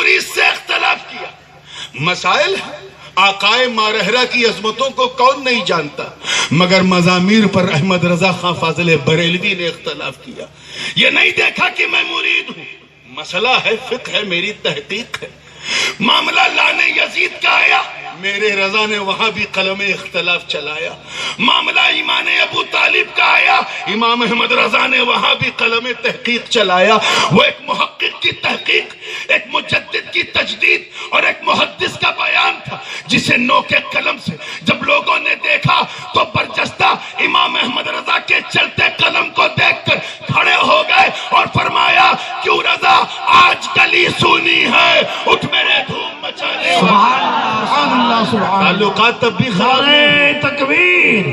مرید سے اختلاف کیا. مسائل آقائے مارہرہ کی عظمتوں کو کون نہیں جانتا، مگر مزامیر پر احمد رضا خان فاضل بریلوی نے اختلاف کیا. یہ نہیں دیکھا کہ میں مرید ہوں. مسئلہ ہے، فقہ ہے، میری تحقیق ہے. معاملہ لانے یزید کا آیا، میرے رضا نے وہاں بھی قلم اختلاف چلایا. معاملہ ایمان ابو طالب کا آیا، امام احمد رضا نے وہاں بھی قلم تحقیق چلایا. وہ ایک محقق کی تحقیق، ایک مجدد کی تجدید اور ایک محدث کا بیان تھا، جسے نو کے قلم سے جب لوگوں نے دیکھا تو برجستہ امام احمد رضا کے چلتے قلم کو دیکھ کر کھڑے ہو گئے اور فرمایا، کیوں رضا آج گلی سونی ہے، اٹھ میرے دھوم مچانے. سبحان اللہ سبحان اللہ. تعلقات تب بھی خراب نعرہ تکبیر،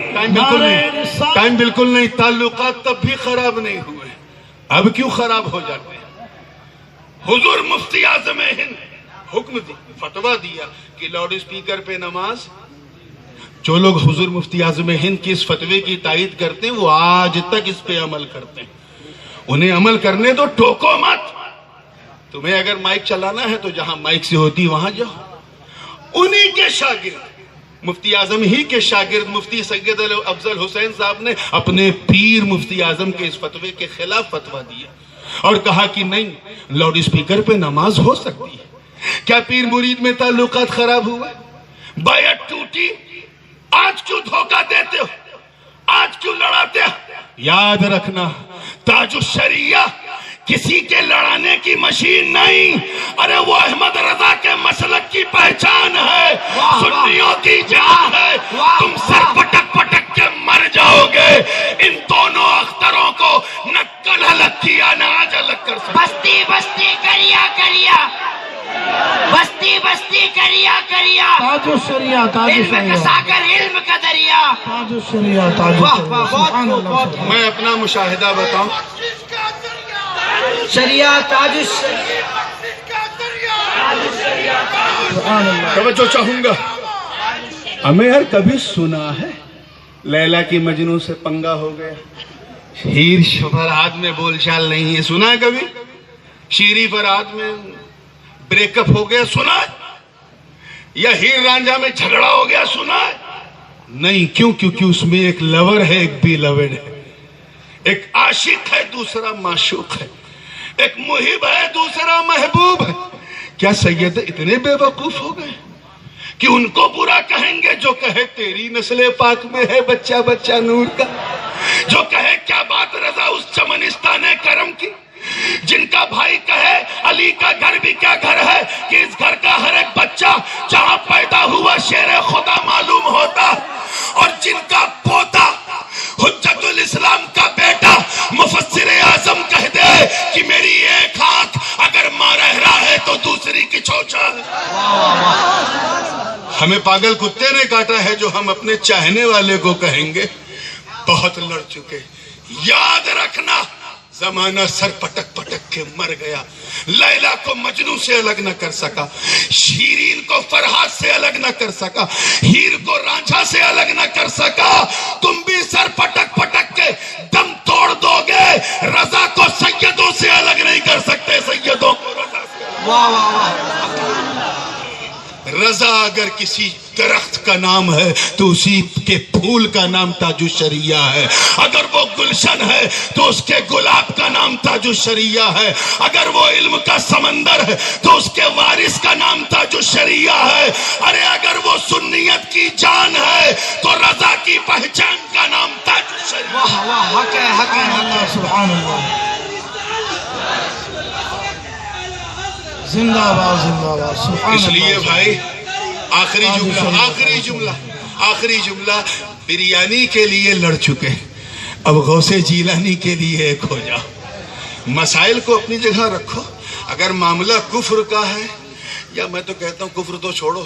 ٹائم بالکل نہیں. تعلقات تب بھی خراب نہیں ہوئے، اب کیوں خراب ہو جاتے ہیں؟ حضور مفتی اعظم ہند حکم دی، فتویٰ دیا کہ لاؤڈ اسپیکر پہ نماز. جو لوگ حضور مفتی اعظم ہند کی اس فتوے کی تائید کرتے ہیں وہ آج تک اس پہ عمل کرتے ہیں. انہیں عمل کرنے دو، ٹوکو مت. تمہیں اگر مائک چلانا ہے تو جہاں مائک سے ہوتی وہاں جاؤ. انہی کے شاگرد، مفتی اعظم ہی کے شاگرد مفتی سید افضل حسین صاحب نے اپنے پیر مفتی اعظم کے اس فتوے کے خلاف فتویٰ دیا اور کہا کہ نہیں، لاؤڈ اسپیکر پہ نماز ہو سکتی ہے. کیا پیر مرید میں تعلقات خراب ہوئے؟ بیعت ٹوٹی. آج کیوں دھوکہ دیتے ہو؟ آج کیوں لڑاتے ہو؟ یاد رکھنا، تاج الشریعہ کسی کے لڑانے کی مشین نہیں. ارے وہ احمد رضا کے مسلک کی پہچان ہے، سنیوں کی جان ہے. تم سر پٹک پٹک کے مر جاؤ گے. ان دونوں اختروں کو نہ کل الگ کیا نہ آج الگ کر سکتے. بستی بستی کریا کریا، بستی بستی کریا کریا، تاج الشریعہ، تاج علم کا الشریعہ، ساگر علم کا دریا. تاج الشریعہ، تاج الشریعہ. سبحان اللہ. میں اپنا مشاہدہ بتاؤں، شریعہ تاج الشریعہ. سبحان اللہ. توجہ چاہوں گا. ہمیں یار کبھی سنا ہے لیلا کی مجنوں سے پنگا ہو گیا؟ ہیر فرہاد میں بول چال نہیں ہے، سنا ہے کبھی؟ شیری فرہاد میں بریک اپ ہو گیا، سنا ہے؟ یا ہیر رانجھا میں جھگڑا ہو گیا، سنا ہے؟ نہیں. کیوں؟ کیونکہ اس میں ایک لور ہے، ایک بی لوڈ ہے. ایک عاشق ہے، دوسرا معشوق ہے. ایک محب ہے، دوسرا محبوب ہے. کیا سید اتنے بے وقوف ہو گئے کہ ان کو برا کہیں گے جو کہے تیری نسل پاک میں ہے بچہ بچہ نور کا، جو کہے کیا بات رضا اس چمنستان کرم کی، جن کا بھائی کہے علی کا گھر بھی کیا گھر ہے کہ اس گھر کا ہر ایک بچہ جہاں پیدا ہوا شیر خدا معلوم ہوتا، اور جن کا پوتا حجت الاسلام کا بیٹا مفسر اعظم کہہ دے کہ میری ایک ہاتھ اگر ماں رہ رہا ہے تو دوسری کی چوچا ہے. ہمیں پاگل کتے نے کاٹا ہے جو ہم اپنے چاہنے والے کو کہیں گے. بہت لڑ چکے. یاد رکھنا، زمانہ سر پٹک پٹک کے مر گیا. لیلا کو مجنوں سے الگ نہ کر سکا، شیرین کو فرہاد سے الگ نہ کر سکا، ہیر کو رانجھا سے الگ نہ کر سکا. تم بھی سر پٹک پٹک کے دم توڑ دو گے. رضا کو سیدوں سے الگ نہیں کر سکتے، سیدوں کو رضا سے. واہ واہ واہ. رضا اگر کسی درخت کا نام ہے تو اسی کے پھول کا نام تاج الشریعہ ہے. اگر وہ گلشن ہے تو اس کے گلاب کا نام تاج الشریعہ ہے. اگر وہ علم کا سمندر ہے تو اس کے وارث کا نام تاج الشریعہ ہے. ارے اگر وہ سنیت کی جان ہے تو رضا کی پہچان کا نام تاج الشریعہ. واہ واہ، حق ہے حق ہے حق ہے. سبحان اللہ. زندہ باد، زندہ باد. سبحان اس لیے اللہ. بھائی آخری جملہ بریانی کے لیے لڑ چکے، اب غوث جیلانی کے لیے ایک ہو جاؤ. مسائل کو اپنی جگہ رکھو. اگر معاملہ کفر کا ہے، یا میں تو کہتا ہوں کفر تو چھوڑو،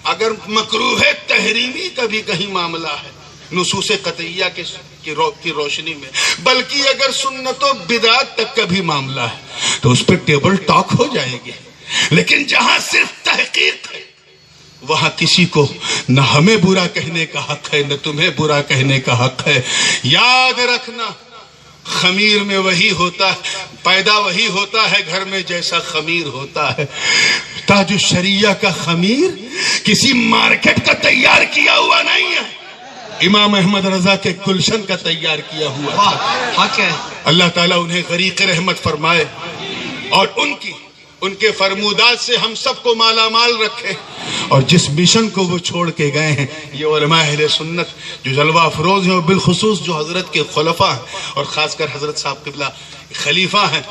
اگر مکروہ تحریمی کا بھی کہیں معاملہ ہے نصوص قطعیہ کی روشنی میں، بلکہ اگر سنت و بدعت تک کا بھی معاملہ ہے تو اس پہ ٹیبل ٹاک ہو جائے گی. لیکن جہاں صرف تحقیق ہے وہاں کسی کو نہ ہمیں برا کہنے کا حق ہے نہ تمہیں برا کہنے کا حق ہے. یاد رکھنا، خمیر میں وہی ہوتا ہے، پیدا وہی ہوتا ہے گھر میں جیسا خمیر ہوتا ہے۔ تاج الشریعہ کا خمیر کسی مارکیٹ کا تیار کیا ہوا نہیں ہے، امام احمد رضا کے گلشن کا تیار کیا ہوا ہے۔ واہ حق ہے۔ اللہ تعالیٰ انہیں غریق رحمت فرمائے اور ان کے فرمودات سے ہم سب کو مالا مال رکھے، اور جس مشن کو وہ چھوڑ کے گئے ہیں، یہ علماء اہل سنت جو جلوہ افروز ہیں، اور بالخصوص جو حضرت کے خلفاء ہیں، اور خاص کر حضرت صاحب قبلہ خلیفہ ہیں،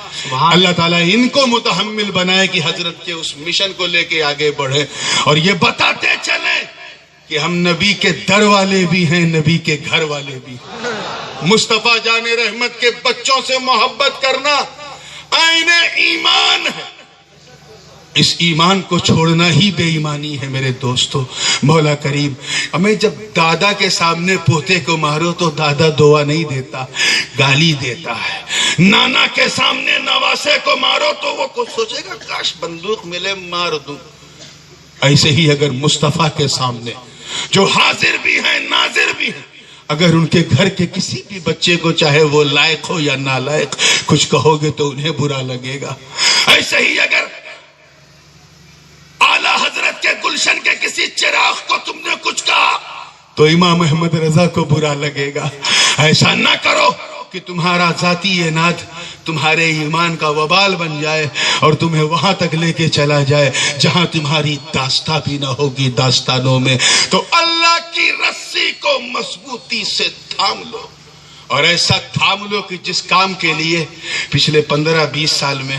اللہ تعالیٰ ان کو متحمل بنائے کہ حضرت کے اس مشن کو لے کے آگے بڑھے، اور یہ بتاتے چلیں کہ ہم نبی کے در والے بھی ہیں، نبی کے گھر والے بھی ہیں۔ مصطفیٰ جان رحمت کے بچوں سے محبت کرنا عین ایمان ہے، اس ایمان کو چھوڑنا ہی بے ایمانی ہے میرے دوستو۔ مولا کریم ہمیں جب دادا کے سامنے پوتے کو مارو تو دادا دعا نہیں دیتا، گالی دیتا ہے۔ نانا کے سامنے نواسے کو مارو تو وہ کچھ سوچے گا کاش بندوق ملے مار دوں۔ ایسے ہی اگر مصطفیٰ کے سامنے جو حاضر بھی ہیں ناظر بھی ہیں، اگر ان کے گھر کے کسی بھی بچے کو چاہے وہ لائق ہو یا نالائق کچھ کہو گے تو انہیں برا لگے گا۔ ایسے ہی اگر اعلیٰ حضرت کے گلشن کے کسی چراغ کو تم نے کچھ کہا تو امام احمد رضا کو برا لگے گا۔ ایسا نہ کرو کہ تمہارا ذاتی اناد تمہارے ایمان کا وبال بن جائے اور تمہیں وہاں تک لے کے چلا جائے جہاں تمہاری داستان بھی نہ ہوگی داستانوں میں۔ تو اللہ کی رسی کو مضبوطی سے تھام لو، اور ایسا تھام لو کہ جس کام کے لیے پچھلے 15-20 سال میں